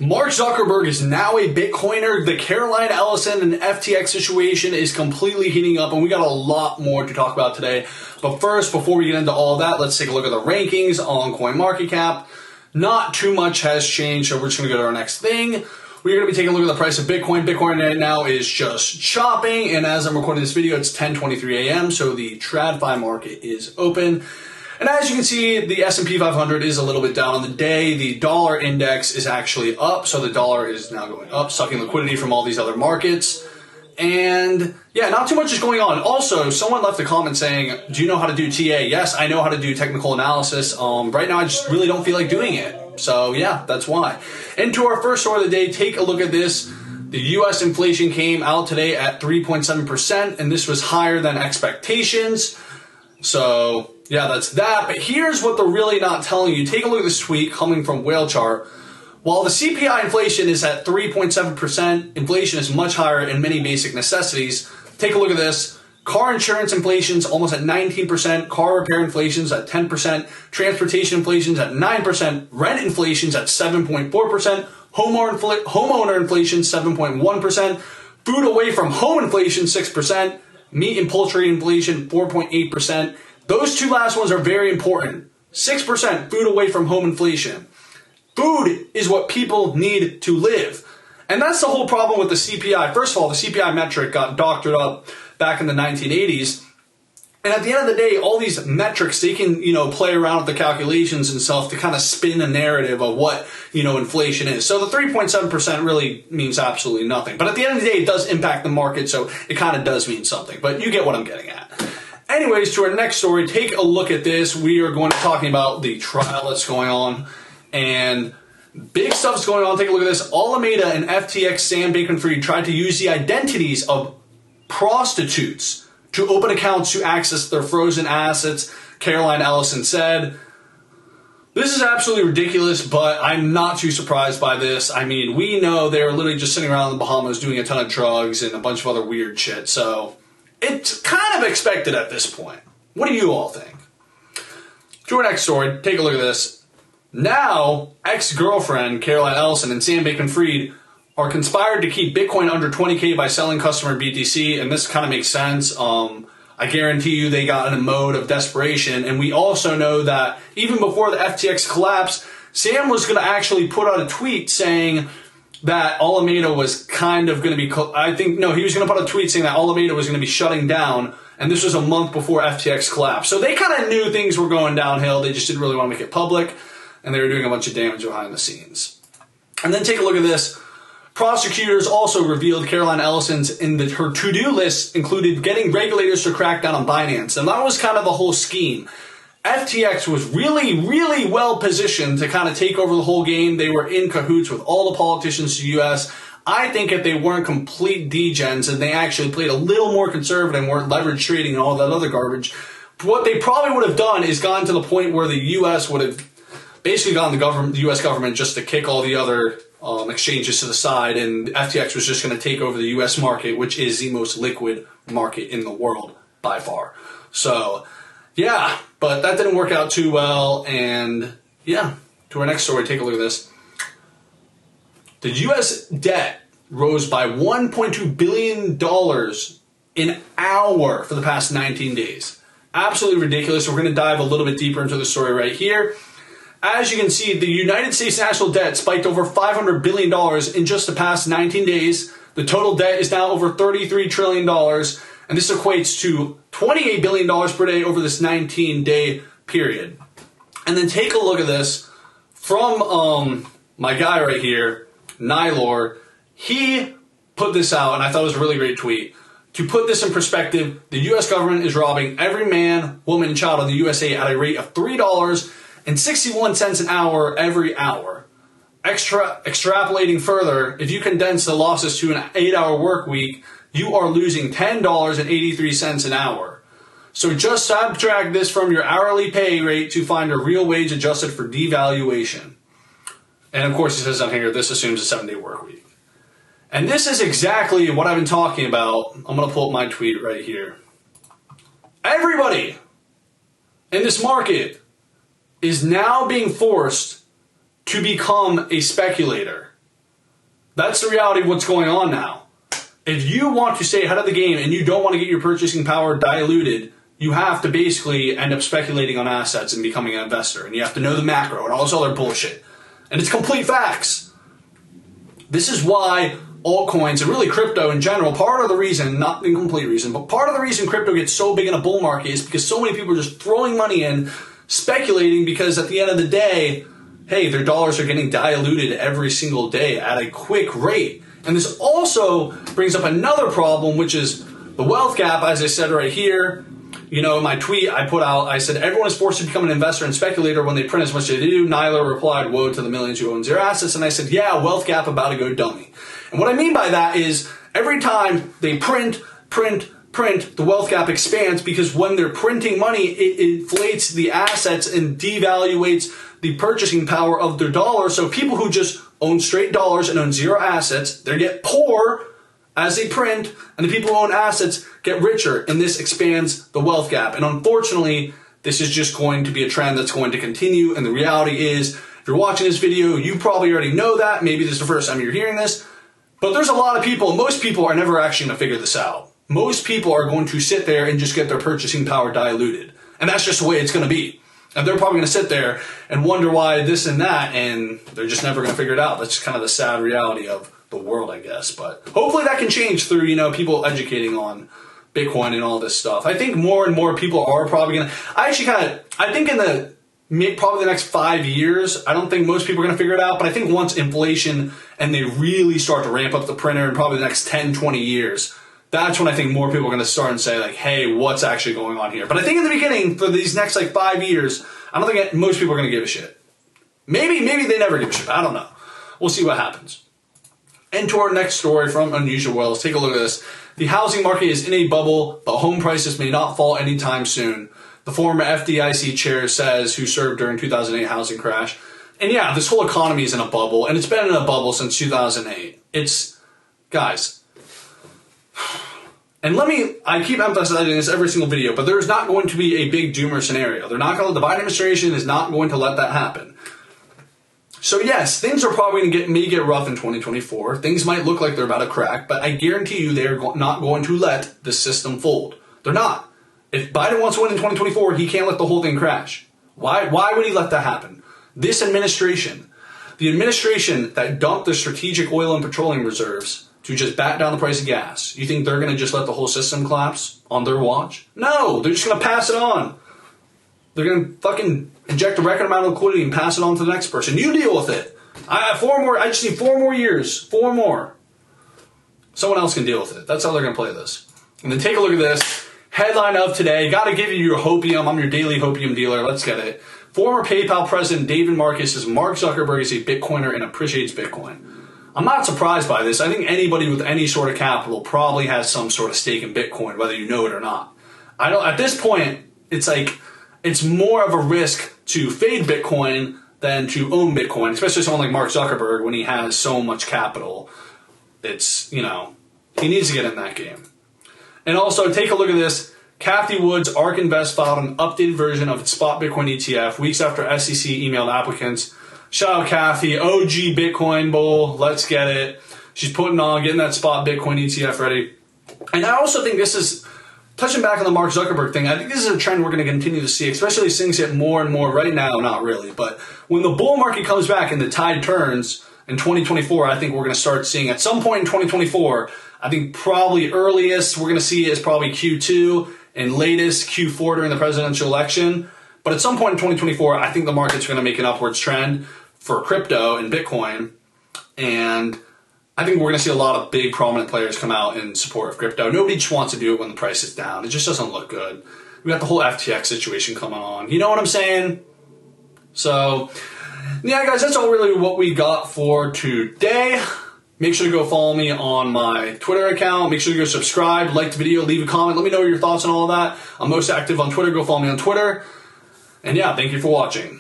Mark Zuckerberg is now a Bitcoiner. The Caroline Ellison and FTX situation is completely heating up, and we got a lot more to talk about today. But first, before we get into all that, let's take a look at the rankings on CoinMarketCap. Not too much has changed, so we're just going to go to our next thing. We're going to be taking a look at the price of Bitcoin. Bitcoin right now is just chopping, and as I'm recording this video, it's 10:23 a.m., so the TradFi market is open. And as you can see, the S&P 500 is a little bit down on the day. The dollar index is actually up, so the dollar is now going up, sucking liquidity from all these other markets. And yeah, not too much is going on. Also, someone left a comment saying, do you know how to do TA? Yes, I know how to do technical analysis. Right now, I just really don't feel like doing it. So yeah, that's why. And to our first story of the day, take a look at this. The U.S. inflation came out today at 3.7%, and this was higher than expectations. So yeah, that's that. But here's what they're really not telling you. Take a look at this tweet coming from Whale Chart. While the CPI inflation is at 3.7%, inflation is much higher in many basic necessities. Take a look at this. Car insurance inflation is almost at 19%. Car repair inflation is at 10%. Transportation inflation is at 9%. Rent inflation is at 7.4%. Homeowner inflation 7.1%. Food away from home inflation 6%. Meat and poultry inflation 4.8%. Those two last ones are very important. 6% food away from home inflation. Food is what people need to live. And that's the whole problem with the CPI. First of all, the CPI metric got doctored up back in the 1980s. And at the end of the day, all these metrics, they can, play around with the calculations and stuff to kind of spin a narrative of what, inflation is. So the 3.7% really means absolutely nothing. But at the end of the day, it does impact the market, so it kind of does mean something. But you get what I'm getting at. Anyways, to our next story, take a look at this. We are going to be talking about the trial that's going on. And big stuff's going on. Take a look at this. Alameda and FTX Sam Bankman-Fried tried to use the identities of prostitutes to open accounts to access their frozen assets, Caroline Ellison said. This is absolutely ridiculous, but I'm not too surprised by this. I mean, we know they're literally just sitting around in the Bahamas doing a ton of drugs and a bunch of other weird shit, so it's kind of expected at this point. What do you all think? To our next story, take a look at this. Now, ex-girlfriend Caroline Ellison and Sam Bankman-Fried are conspired to keep Bitcoin under 20K by selling customer BTC, and this kind of makes sense. I guarantee you they got in a mode of desperation, and we also know that even before the FTX collapse, Sam was going to actually put out a tweet saying that Alameda was kind of going to be, he was going to put a tweet saying that Alameda was going to be shutting down, and this was a month before FTX collapsed. So they kind of knew things were going downhill, they just didn't really want to make it public, and they were doing a bunch of damage behind the scenes. And then take a look at this. Prosecutors also revealed Caroline Ellison's her to-do list included getting regulators to crack down on Binance. And that was kind of the whole scheme. FTX was really, really well positioned to kind of take over the whole game. They were in cahoots with all the politicians in the U.S. I think if they weren't complete degens and they actually played a little more conservative and weren't leverage trading and all that other garbage, what they probably would have done is gone to the point where the U.S. would have basically gotten the U.S. government just to kick all the other exchanges to the side, and FTX was just going to take over the U.S. market, which is the most liquid market in the world by far. So, yeah, but that didn't work out too well, and yeah, to our next story, take a look at this. The U.S. debt rose by $1.2 billion in an hour for the past 19 days. Absolutely ridiculous. We're going to dive a little bit deeper into the story right here. As you can see, the United States national debt spiked over $500 billion in just the past 19 days. The total debt is now over $33 trillion, and this equates to $28 billion per day over this 19-day period. And then take a look at this from my guy right here, Nylor. He put this out, and I thought it was a really great tweet. To put this in perspective, the U.S. government is robbing every man, woman, and child in the USA at a rate of $3.61 an hour every hour. Extrapolating further, if you condense the losses to an 8-hour work week, you are losing $10.83 an hour. So just subtract this from your hourly pay rate to find a real wage adjusted for devaluation. And of course, he says on here, this assumes a 7-day work week. And this is exactly what I've been talking about. I'm going to pull up my tweet right here. Everybody in this market is now being forced to become a speculator. That's the reality of what's going on now. If you want to stay ahead of the game and you don't want to get your purchasing power diluted, you have to basically end up speculating on assets and becoming an investor. And you have to know the macro and all this other bullshit. And it's complete facts. This is why altcoins and really crypto in general, part of the reason, not the complete reason, but part of the reason crypto gets so big in a bull market is because so many people are just throwing money in, speculating, because at the end of the day, hey, their dollars are getting diluted every single day at a quick rate. And this also brings up another problem, which is the wealth gap, as I said right here. You know, in my tweet I put out, I said, everyone is forced to become an investor and speculator when they print as much as they do. Nyla replied, woe to the millions who own zero assets. And I said, yeah, wealth gap about to go dummy. And what I mean by that is every time they print, the wealth gap expands, because when they're printing money, it inflates the assets and devaluates the purchasing power of their dollar. So people who just own straight dollars and own zero assets, they get poor as they print, and the people who own assets get richer, and this expands the wealth gap. And unfortunately, this is just going to be a trend that's going to continue, and the reality is, if you're watching this video, you probably already know that. Maybe this is the first time you're hearing this, but there's a lot of people, most people are never actually going to figure this out. Most people are going to sit there and just get their purchasing power diluted, and that's just the way it's going to be. And they're probably going to sit there and wonder why this and that, and they're just never going to figure it out. That's kind of the sad reality of the world, I guess. But hopefully that can change through, you know, people educating on Bitcoin and all this stuff. I think more and more people are probably going to, I think in probably the next 5 years, I don't think most people are going to figure it out, but I think once inflation and they really start to ramp up the printer in probably the next 10, 20 years, that's when I think more people are going to start and say, like, hey, what's actually going on here? But I think in the beginning, for these next, 5 years, I don't think most people are going to give a shit. Maybe they never give a shit. I don't know. We'll see what happens. And to our next story from Unusual Wells. Take a look at this. The housing market is in a bubble, but home prices may not fall anytime soon. The former FDIC chair says, who served during 2008 housing crash. And yeah, this whole economy is in a bubble, and it's been in a bubble since 2008. Guys, and I keep emphasizing this every single video, but there's not going to be a big doomer scenario. The Biden administration is not going to let that happen. So yes, things are probably going to may get rough in 2024. Things might look like they're about to crack, but I guarantee you they're not going to let the system fold. They're not. If Biden wants to win in 2024, he can't let the whole thing crash. Why would he let that happen? This administration, the administration that dumped the strategic oil and petroleum reserves to just bat down the price of gas, you think they're going to just let the whole system collapse on their watch? No, they're just going to pass it on. They're going to fucking inject a record amount of liquidity and pass it on to the next person. You deal with it. I just need 4 more years. 4 more. Someone else can deal with it. That's how they're going to play this. And then take a look at this. Headline of today. Got to give you your hopium. I'm your daily hopium dealer. Let's get it. Former PayPal president David Marcus says Mark Zuckerberg is a Bitcoiner and appreciates Bitcoin. I'm not surprised by this. I think anybody with any sort of capital probably has some sort of stake in Bitcoin, whether you know it or not. At this point, it's more of a risk to fade Bitcoin than to own Bitcoin, especially someone like Mark Zuckerberg when he has so much capital. He needs to get in that game. And also, take a look at this. Cathie Wood's ARK Invest filed an updated version of its spot Bitcoin ETF weeks after SEC emailed applicants. Shout out Cathie, OG Bitcoin bull, let's get it. She's getting that spot Bitcoin ETF ready. And I also think this is, touching back on the Mark Zuckerberg thing, I think this is a trend we're going to continue to see, especially as things get more and more right now, not really. But when the bull market comes back and the tide turns in 2024, I think we're going to start seeing at some point in 2024, I think probably earliest we're going to see is probably Q2 and latest Q4 during the presidential election. But at some point in 2024, I think the market's going to make an upwards trend for crypto and Bitcoin. And I think we're going to see a lot of big prominent players come out in support of crypto. Nobody just wants to do it when the price is down. It just doesn't look good. We got the whole FTX situation coming on. You know what I'm saying? So, yeah, guys, that's all really what we got for today. Make sure to go follow me on my Twitter account. Make sure to go subscribe, like the video, leave a comment. Let me know your thoughts on all that. I'm most active on Twitter. Go follow me on Twitter. And yeah, thank you for watching.